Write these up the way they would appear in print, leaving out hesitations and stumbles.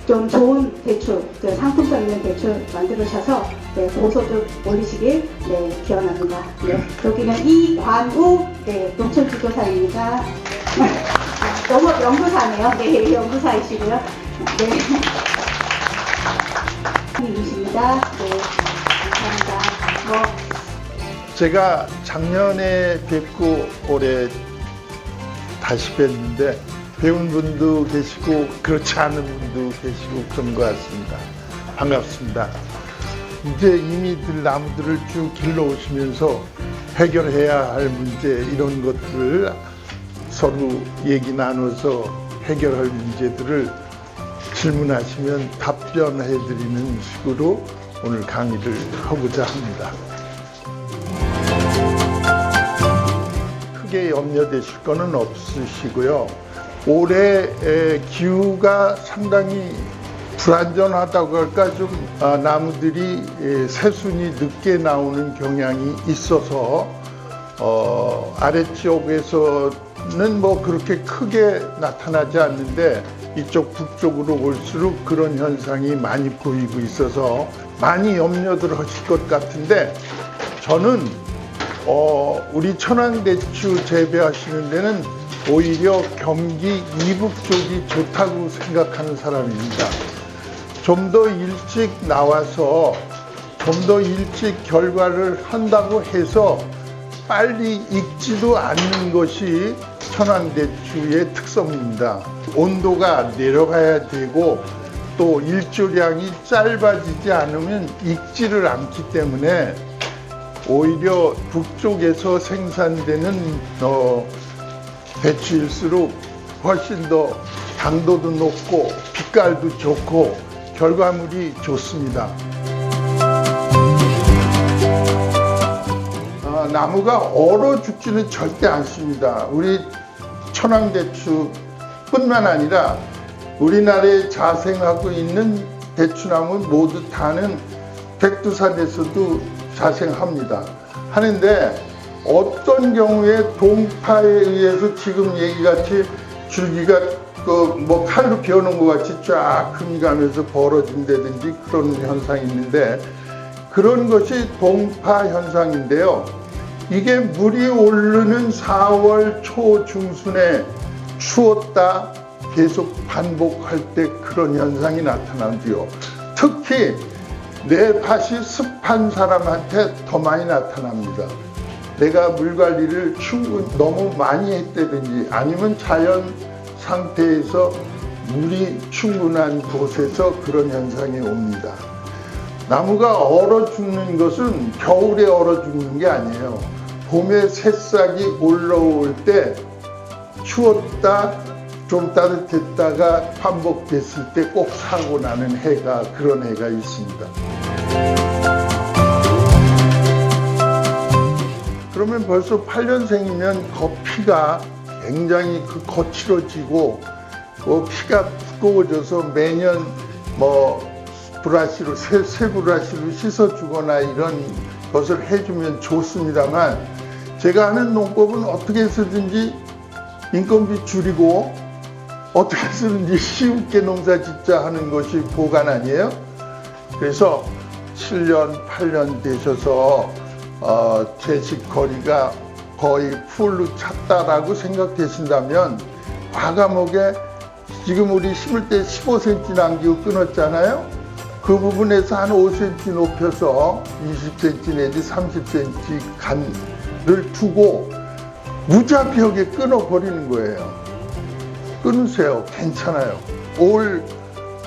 좀 좋은 대출, 상품성 있는 대출 만들으셔서 고소득 올리시길 기원합니다. 여기는 이관우 농촌지도사입니다. 너무 연구사네요. 연구사이시고요. 이십니다. 감사합니다. 제가 작년에 뵙고 올해 다시 뵀는데 배운 분도 계시고 그렇지 않은 분도 계시고 그런 것 같습니다. 반갑습니다. 이제 이미들 나무들을 쭉 길러오시면서 해결해야 할 문제 이런 것들을 서로 얘기 나눠서 해결할 문제들을 질문하시면 답변해 드리는 식으로 오늘 강의를 하고자 합니다. 크게 염려되실 거는 없으시고요. 올해 기후가 상당히 불안전하다고 할까, 좀 나무들이 새순이 늦게 나오는 경향이 있어서 아래쪽에서는 뭐 그렇게 크게 나타나지 않는데 이쪽 북쪽으로 올수록 그런 현상이 많이 보이고 있어서 많이 염려들 하실 것 같은데, 저는 우리 천황대추 재배하시는 데는 오히려 경기 이북 쪽이 좋다고 생각하는 사람입니다. 좀 더 일찍 나와서 좀 더 일찍 결과를 한다고 해서 빨리 익지도 않는 것이 천황대추의 특성입니다. 온도가 내려가야 되고 또 일조량이 짧아지지 않으면 익지를 않기 때문에 오히려 북쪽에서 생산되는 대추일수록 훨씬 더 당도도 높고 빛깔도 좋고 결과물이 좋습니다. 나무가 얼어 죽지는 절대 않습니다. 우리 천황대추뿐만 아니라 우리나라에 자생하고 있는 대추나무 모두 다는 백두산에서도 자생합니다. 하는데 어떤 경우에 동파에 의해서 지금 얘기같이 줄기가 뭐 칼로 베어놓은 것 같이 쫙 금이 가면서 벌어진다든지 그런 현상이 있는데, 그런 것이 동파 현상인데요. 이게 물이 오르는 4월 초 중순에 추웠다 계속 반복할 때 그런 현상이 나타나고요. 특히 내 밭이 습한 사람한테 더 많이 나타납니다. 내가 물 관리를 너무 많이 했다든지 아니면 자연 상태에서 물이 충분한 곳에서 그런 현상이 옵니다. 나무가 얼어 죽는 것은 겨울에 얼어 죽는 게 아니에요. 봄에 새싹이 올라올 때 추웠다 좀 따뜻했다가 반복됐을 때 꼭 사고 나는 해가, 그런 해가 있습니다. 그러면 벌써 8년생이면 피가 굉장히 거칠어지고 피가 두꺼워져서 매년 브라시로 새 브라시로 씻어주거나 이런 것을 해주면 좋습니다만, 제가 하는 농법은 어떻게 해서든지 인건비 줄이고 어떻게 해서든지 쉽게 농사 짓자 하는 것이 보관 아니에요? 그래서 7년, 8년 되셔서 채식거리가 거의 풀로 찼다라고 생각되신다면, 과감하게 지금 우리 심을 때 15cm 남기고 끊었잖아요. 그 부분에서 한 5cm 높여서 20cm 내지 30cm 간을 두고 무자비하게 끊어버리는 거예요. 끊으세요. 괜찮아요. 올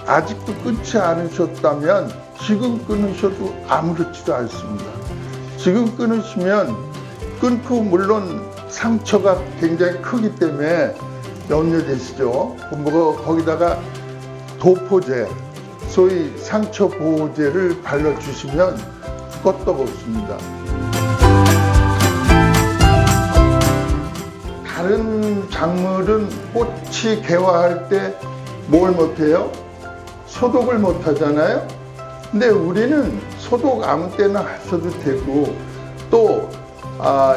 아직도 끊지 않으셨다면 지금 끊으셔도 아무렇지도 않습니다. 지금 끊으시면 끊고 물론 상처가 굉장히 크기 때문에 염려되시죠. 거기다가 도포제, 소위 상처 보호제를 발라주시면 껐떡없습니다. 다른 작물은 꽃이 개화할 때 뭘 못해요? 소독을 못하잖아요. 근데 우리는 소독 아무 때나 하셔도 되고, 또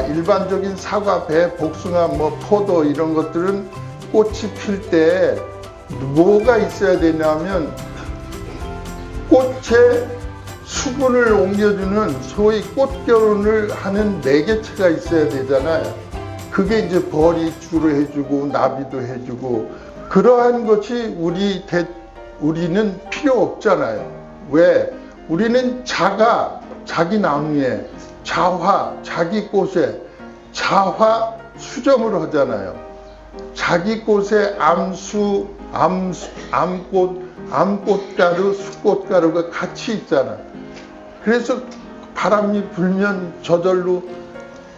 일반적인 사과, 배, 복숭아, 포도 이런 것들은 꽃이 필 때 뭐가 있어야 되냐면 꽃에 수분을 옮겨주는 소위 꽃결혼을 하는 매개체가 있어야 되잖아요. 그게 이제 벌이 주로 해주고 나비도 해주고 그러한 것이 우리는 필요 없잖아요. 왜? 우리는 자기 나무에 자화, 자기 꽃에 자화 수정을 하잖아요. 자기 꽃에 암꽃가루, 숫꽃가루가 같이 있잖아. 그래서 바람이 불면 저절로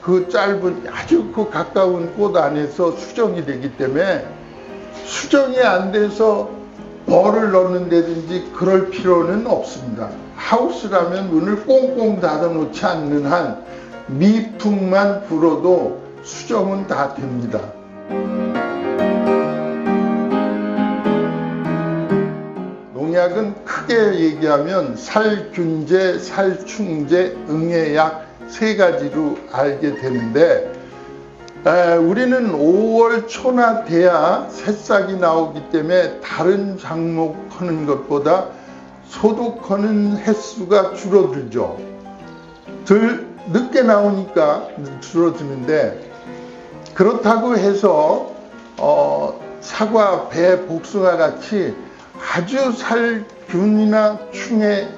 그 짧은 아주 그 가까운 꽃 안에서 수정이 되기 때문에 수정이 안 돼서 벌을 넣는다든지 그럴 필요는 없습니다. 하우스라면 문을 꽁꽁 닫아 놓지 않는 한 미풍만 불어도 수정은 다 됩니다. 농약은 크게 얘기하면 살균제, 살충제, 응애약 세 가지로 알게 되는데 우리는 5월 초나 돼야 새싹이 나오기 때문에 다른 작목 하는 것보다 소독하는 횟수가 줄어들죠. 덜 늦게 나오니까 줄어드는데 그렇다고 해서 사과, 배, 복숭아 같이 아주 살균이나 충에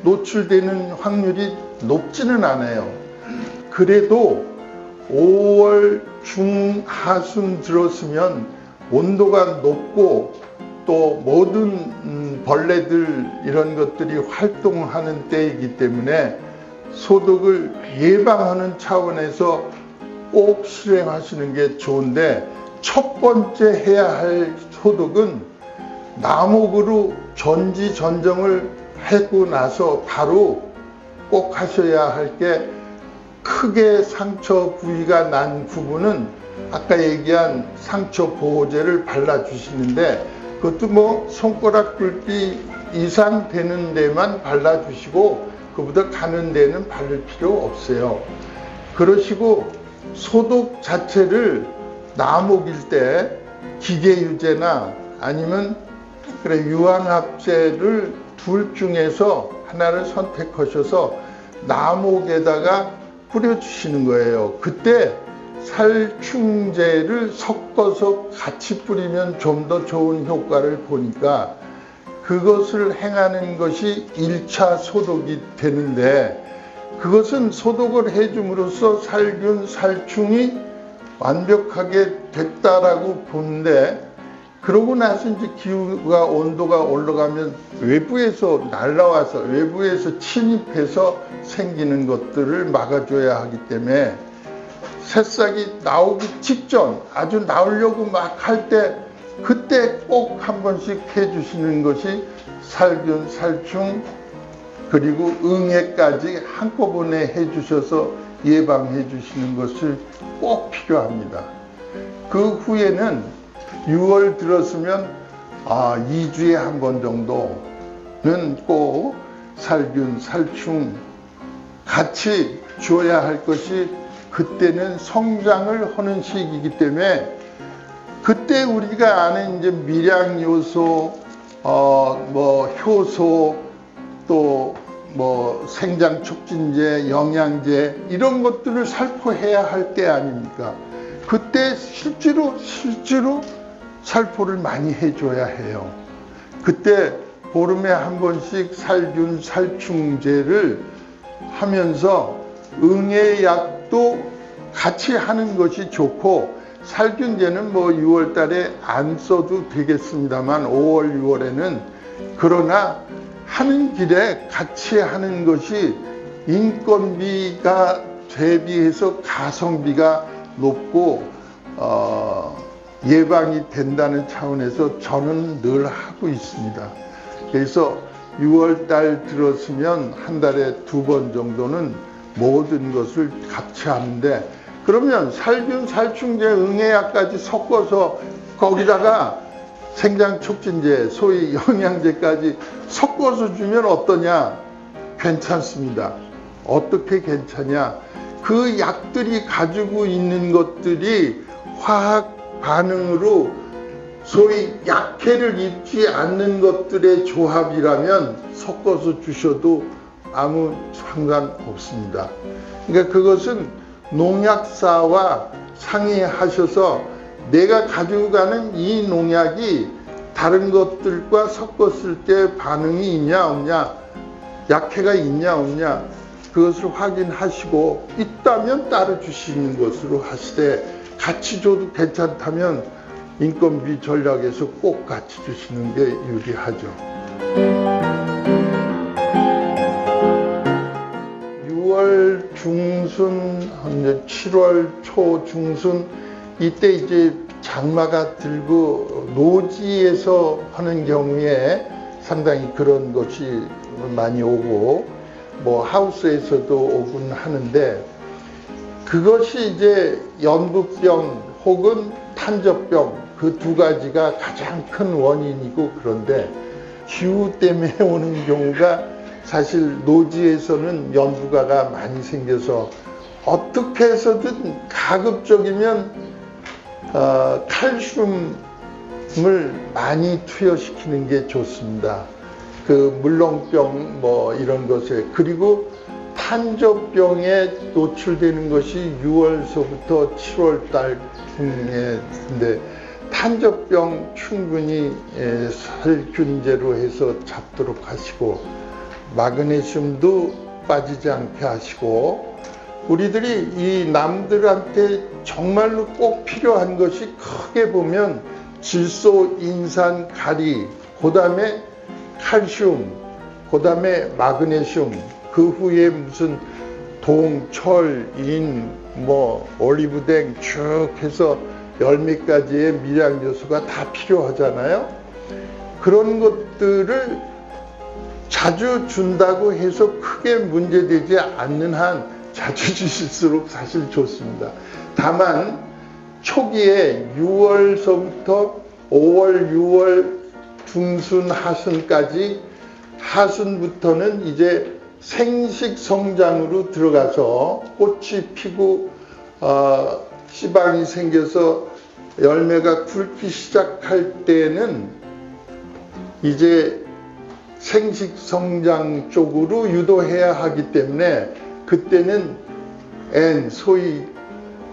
노출되는 확률이 높지는 않아요. 그래도 5월 중하순 들었으면 온도가 높고 또 모든 벌레들 이런 것들이 활동하는 때이기 때문에 소독을 예방하는 차원에서 꼭 실행하시는 게 좋은데 첫 번째 해야 할 소독은 나목으로 전지전정을 하고 나서 바로 꼭 하셔야 할 게 크게 상처 부위가 난 부분은 아까 얘기한 상처 보호제를 발라주시는데 그것도 뭐 손가락 굵기 이상 되는 데만 발라주시고 그보다 가는 데는 바를 필요 없어요. 그러시고 소독 자체를 나목일 때 기계유제나 아니면 유황합제를 둘 중에서 하나를 선택하셔서 나목에다가 뿌려주시는 거예요. 그때 살충제를 섞어서 같이 뿌리면 좀 더 좋은 효과를 보니까 그것을 행하는 것이 1차 소독이 되는데 그것은 소독을 해줌으로써 살균, 살충이 완벽하게 됐다라고 보는데 그러고 나서 이제 기후가 온도가 올라가면 외부에서 날라와서 외부에서 침입해서 생기는 것들을 막아줘야 하기 때문에 새싹이 나오기 직전 아주 나오려고 막 할 때 그때 꼭 한 번씩 해주시는 것이 살균, 살충 그리고 응애까지 한꺼번에 해주셔서 예방해 주시는 것을 꼭 필요합니다. 그 후에는 6월 들었으면 2주에 한 번 정도는 꼭 살균, 살충 같이 줘야 할 것이 그때는 성장을 하는 시기이기 때문에 그때 우리가 아는 이제 밀양 요소, 효소 또 생장 촉진제, 영양제 이런 것들을 살포해야 할 때 아닙니까? 그때 실제로 살포를 많이 해줘야 해요. 그때 보름에 한 번씩 살균, 살충제를 하면서 응애약도 같이 하는 것이 좋고 살균제는 6월 달에 안 써도 되겠습니다만 5월, 6월에는 그러나 하는 길에 같이 하는 것이 인건비가 대비해서 가성비가 높고 예방이 된다는 차원에서 저는 늘 하고 있습니다. 그래서 6월 달 들었으면 한 달에 2번 정도는 모든 것을 같이 하는데 그러면 살균, 살충제, 응애약까지 섞어서 거기다가 생장촉진제, 소위 영양제까지 섞어서 주면 어떠냐? 괜찮습니다. 어떻게 괜찮냐? 그 약들이 가지고 있는 것들이 화학 반응으로 소위 약해를 입지 않는 것들의 조합이라면 섞어서 주셔도 아무 상관없습니다. 그러니까 그것은 농약사와 상의하셔서 내가 가지고 가는 이 농약이 다른 것들과 섞었을 때 반응이 있냐 없냐, 약해가 있냐 없냐, 그것을 확인하시고 있다면 따로 주시는 것으로 하시되, 같이 줘도 괜찮다면 인건비 전략에서 꼭 같이 주시는 게 유리하죠. 6월 중순, 7월 초 중순, 이때 이제 장마가 들고 노지에서 하는 경우에 상당히 그런 것이 많이 오고, 뭐 하우스에서도 오곤 하는데, 그것이 이제 연부병 혹은 탄저병, 그 두 가지가 가장 큰 원인이고, 그런데 기후 때문에 오는 경우가 사실 노지에서는 연부가가 많이 생겨서 어떻게 해서든 가급적이면 칼슘을 많이 투여시키는 게 좋습니다. 그 물렁병 뭐 이런 것에, 그리고 탄저병에 노출되는 것이 6월서부터 7월 달쯤인데, 탄저병 충분히 살균제로 해서 잡도록 하시고, 마그네슘도 빠지지 않게 하시고, 우리들이 이 남들한테 정말로 꼭 필요한 것이 크게 보면 질소, 인산, 가리, 그 다음에 칼슘, 그 다음에 마그네슘, 그 후에 무슨 동, 철, 인, 뭐 올리브댕 쭉 해서 10몇 가지의 미량 요소가 다 필요하잖아요. 그런 것들을 자주 준다고 해서 크게 문제되지 않는 한 자주 주실수록 사실 좋습니다. 다만 초기에 6월서부터 5월, 6월 중순, 하순까지, 하순부터는 이제 생식 성장으로 들어가서 꽃이 피고 씨방이 생겨서 열매가 굵기 시작할 때는 이제 생식 성장 쪽으로 유도해야 하기 때문에, 그때는 N, 소위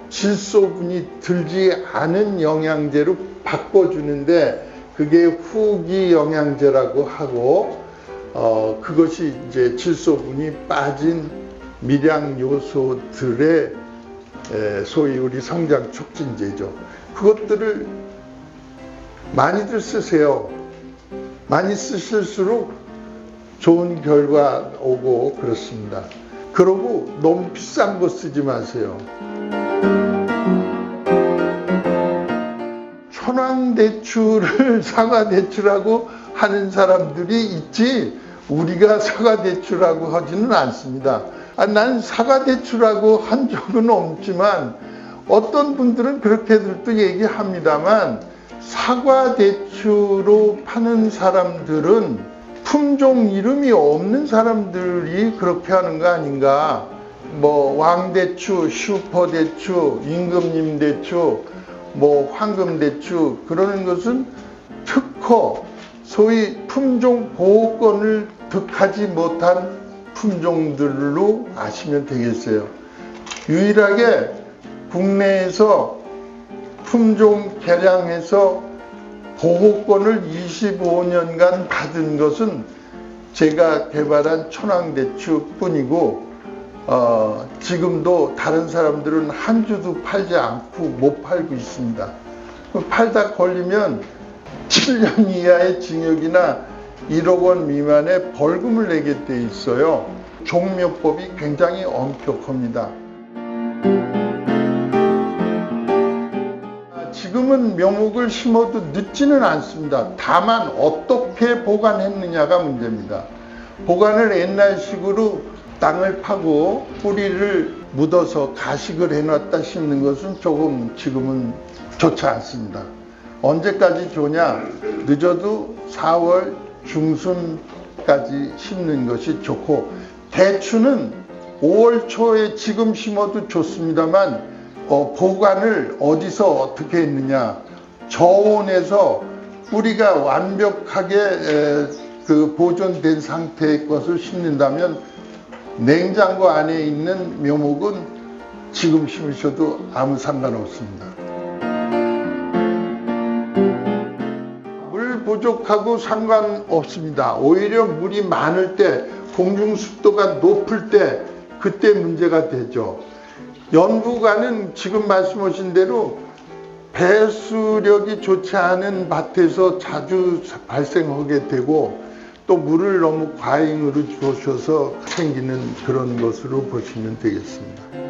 질소분이 들지 않은 영양제로 바꿔주는데, 그게 후기 영양제라고 하고, 그것이 이제 질소분이 빠진 미량 요소들의 소위 우리 성장 촉진제죠. 그것들을 많이들 쓰세요. 많이 쓰실수록 좋은 결과 오고 그렇습니다. 그러고 너무 비싼 거 쓰지 마세요. 천황대추를 사과대추라고 하는 사람들이 있지, 우리가 사과대추라고 하지는 않습니다. 난 사과대추라고 한 적은 없지만 어떤 분들은 그렇게들도 얘기합니다만, 사과대추로 파는 사람들은 품종 이름이 없는 사람들이 그렇게 하는 거 아닌가. 뭐 왕대추, 슈퍼대추, 임금님대추, 뭐 황금대추, 그러는 것은 특허, 소위 품종 보호권을 득하지 못한 품종들로 아시면 되겠어요. 유일하게 국내에서 품종 개량해서 보호권을 25년간 받은 것은 제가 개발한 천황대추 뿐이고, 지금도 다른 사람들은 한 주도 팔지 않고 못 팔고 있습니다. 팔다 걸리면 7년 이하의 징역이나 1억 원 미만의 벌금을 내게 돼 있어요. 종묘법이 굉장히 엄격합니다. 지금은 묘목을 심어도 늦지는 않습니다. 다만 어떻게 보관했느냐가 문제입니다. 보관을 옛날식으로 땅을 파고 뿌리를 묻어서 가식을 해놨다 심는 것은 조금 지금은 좋지 않습니다. 언제까지 좋냐? 늦어도 4월 중순까지 심는 것이 좋고, 대추는 5월 초에 지금 심어도 좋습니다만 보관을 어디서 어떻게 했느냐, 저온에서 뿌리가 완벽하게 그 보존된 상태의 것을 심는다면 냉장고 안에 있는 묘목은 지금 심으셔도 아무 상관없습니다. 물 부족하고 상관없습니다. 오히려 물이 많을 때, 공중 습도가 높을 때 그때 문제가 되죠. 연부가는 지금 말씀하신 대로 배수력이 좋지 않은 밭에서 자주 발생하게 되고 또 물을 너무 과잉으로 주셔서 생기는 그런 것으로 보시면 되겠습니다.